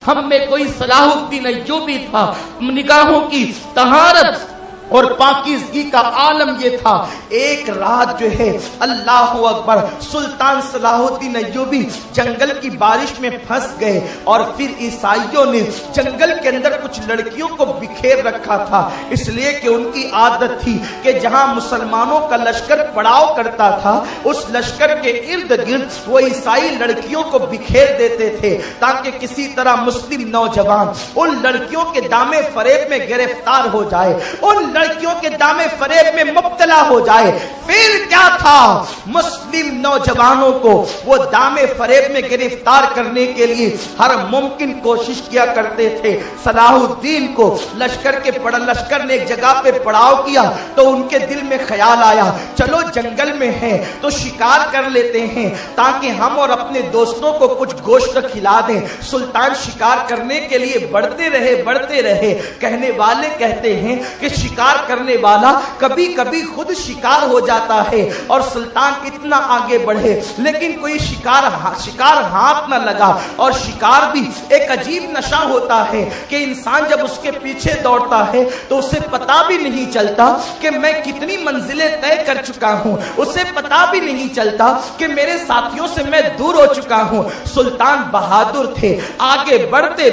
ہم میں کوئی صلاح الدین ایوبی تھا، نگاہوں کی طہارت اور پاکیزگی کا عالم یہ تھا۔ ایک رات جو ہے اللہ اکبر، سلطان صلاح الدین ایوبی جنگل کی بارش میں پھنس گئے اور پھر عیسائیوں نے جنگل کے اندر کچھ لڑکیوں کو بکھیر رکھا تھا، اس لیے کہ ان کی عادت تھی کہ جہاں مسلمانوں کا لشکر پڑاؤ کرتا تھا اس لشکر کے ارد گرد وہ عیسائی لڑکیوں کو بکھیر دیتے تھے تاکہ کسی طرح مسلم نوجوان ان لڑکیوں کے دامے فریب میں گرفتار ہو جائے، ان لڑکیوں کے دامے فریب میں مبتلا ہو جائے۔ پھر کیا تھا، مسلم نوجوانوں کو وہ دامے فریب میں گرفتار کرنے کے لیے ہر ممکن کوشش کیا کرتے تھے۔ صلاح الدین کو لشکر نے ایک جگہ پہ پڑاؤ کیا تو ان کے دل میں خیال آیا، چلو جنگل میں ہیں تو شکار کر لیتے ہیں تاکہ ہم اور اپنے دوستوں کو کچھ گوشت کھلا دیں۔ سلطان شکار کرنے کے لیے بڑھتے رہے۔ کہنے والے کہتے ہیں کہ شکار کرنے والا کبھی کبھی خود شکار ہو جاتا ہے، اور سلطان اتنا آگے بڑھے لیکن کوئی شکار ہاتھ نہ لگا۔ اور شکار بھی ایک عجیب نشہ ہوتا ہے کہ انسان جب اس کے پیچھے دوڑتا ہے تو اسے پتا بھی نہیں چلتا کہ میں کتنی منزلیں طے کر چکا ہوں، اسے پتا بھی نہیں چلتا کہ میرے ساتھیوں سے میں دور ہو چکا ہوں۔ سلطان بہادر تھے، آگے بڑھتے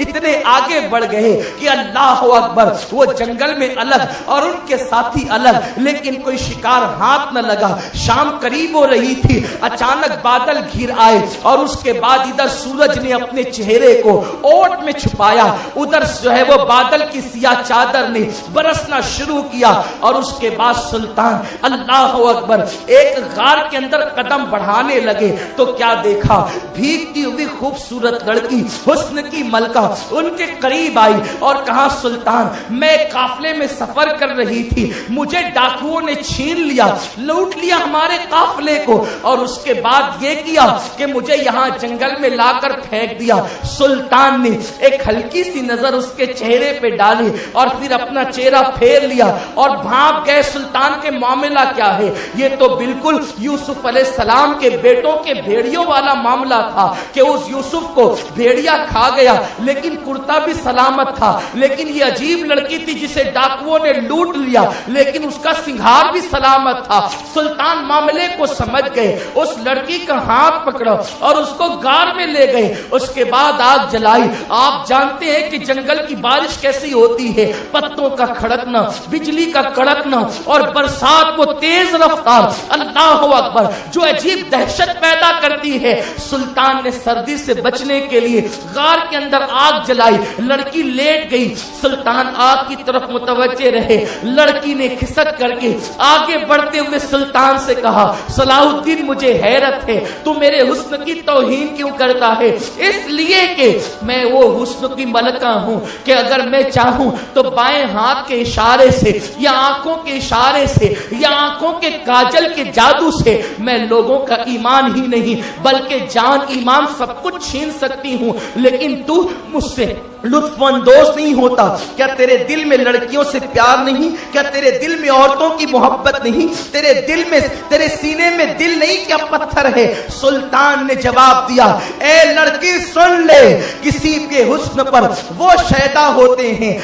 اتنے آگے بڑھ گئے کہ اللہ اکبر، وہ جنگل میں الگ اور ان کے ساتھی الگ، لیکن کوئی شکار ہاتھ نہ لگا۔ شام قریب ہو رہی تھی، اچانک بادل گھر آئے اور اس کے بعد ادھر سورج نے اپنے چہرے کو اوٹ میں چھپایا، ادھر جو ہے وہ بادل کی سیاہ چادر نے برسنا شروع کیا، اور اس کے بعد سلطان اللہ اکبر ایک غار کے اندر قدم بڑھانے لگے تو کیا دیکھا، بھیگتی ہوئی خوبصورت لڑکی حسن کی ملکہ ان کے قریب آئی اور کہا، سلطان میں قافلے میں سفر کر رہی تھی، مجھے ڈاکوؤں نے چھین لیا، لوٹ لیا ہمارے قافلے کو، اور اس کے بعد یہ کیا کہ مجھے یہاں جنگل میں لا کر پھینک دیا۔ سلطان نے ایک ہلکی سی نظر اس کے چہرے پہ ڈالی اور پھر اپنا چہرہ پھیر لیا اور بھاگ گئے۔ سلطان کے معاملہ کیا ہے، یہ تو بالکل یوسف علیہ السلام کے بیٹوں کے بھیڑیوں والا معاملہ تھا کہ اس یوسف کو بھیڑیا کھا گیا لیکن کرتا بھی سلامت تھا، لیکن یہ عجیب لڑکی تھی جسے ڈاکوؤں نے لوٹ لیا لیکن اس کا سنگھار بھی سلامت تھا۔ سلطان معاملے کو سمجھ گئے، اس لڑکی کا ہاتھ پکڑا اور اس کو غار میں لے گئے، اس کے بعد آگ جلائی۔ آپ جانتے ہیں کہ جنگل کی بارش کیسی ہوتی ہے، پتوں کا کھڑکنا، بجلی کا کڑکنا اور برسات کو تیز رفتار، اللہ اکبر، جو عجیب دہشت پیدا کرتی ہے۔ سلطان نے سردی سے بچنے کے لیے غار کے اندر آگ جلائی، لڑکی لیٹ گئی، سلطان آگ کی طرف متوجہ رہے۔ لڑکی نے کھسک کر کے آگے بڑھتے ہوئے سلطان سے کہا، صلاح الدین مجھے حیرت ہے، تو میرے حسن کی توہین کیوں کرتا ہے؟ اس لیے کہ میں وہ حسن کی ملکہ ہوں کہ اگر میں چاہوں تو بائیں ہاتھ کے اشارے سے یا آنکھوں کے اشارے سے یا آنکھوں کے کاجل کے جادو سے میں لوگوں کا ایمان ہی نہیں بلکہ جان ایمان سب کچھ چھین سکتی ہوں، لیکن تو مجھ سے لطف اندوز نہیں ہوتا۔ کیا تیرے دل میں لڑکیوں سے پیار نہیں؟ کیا تیرے دل میں عورتوں کی محبت نہیں؟ تیرے سینے میں دل نہیں کیا پتھر ہے؟ سلطان نے جواب دیا، اے لڑکی سن لے، کسی کے حسن پر وہ شیدا ہوتے ہیں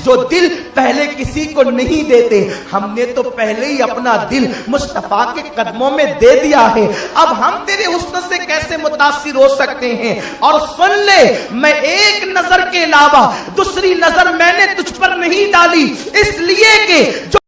جو دل پہلے کسی کو نہیں دیتے۔ ہم نے تو پہلے ہی اپنا دل مصطفیٰ کے قدموں میں دے دیا ہے، اب ہم تیرے حسن سے کیسے متاثر ہو سکتے ہیں؟ اور سن لے، میں ایک نظر کے علاوہ دوسری نظر میں نے تجھ پر نہیں ڈالی، اس لیے کہ جو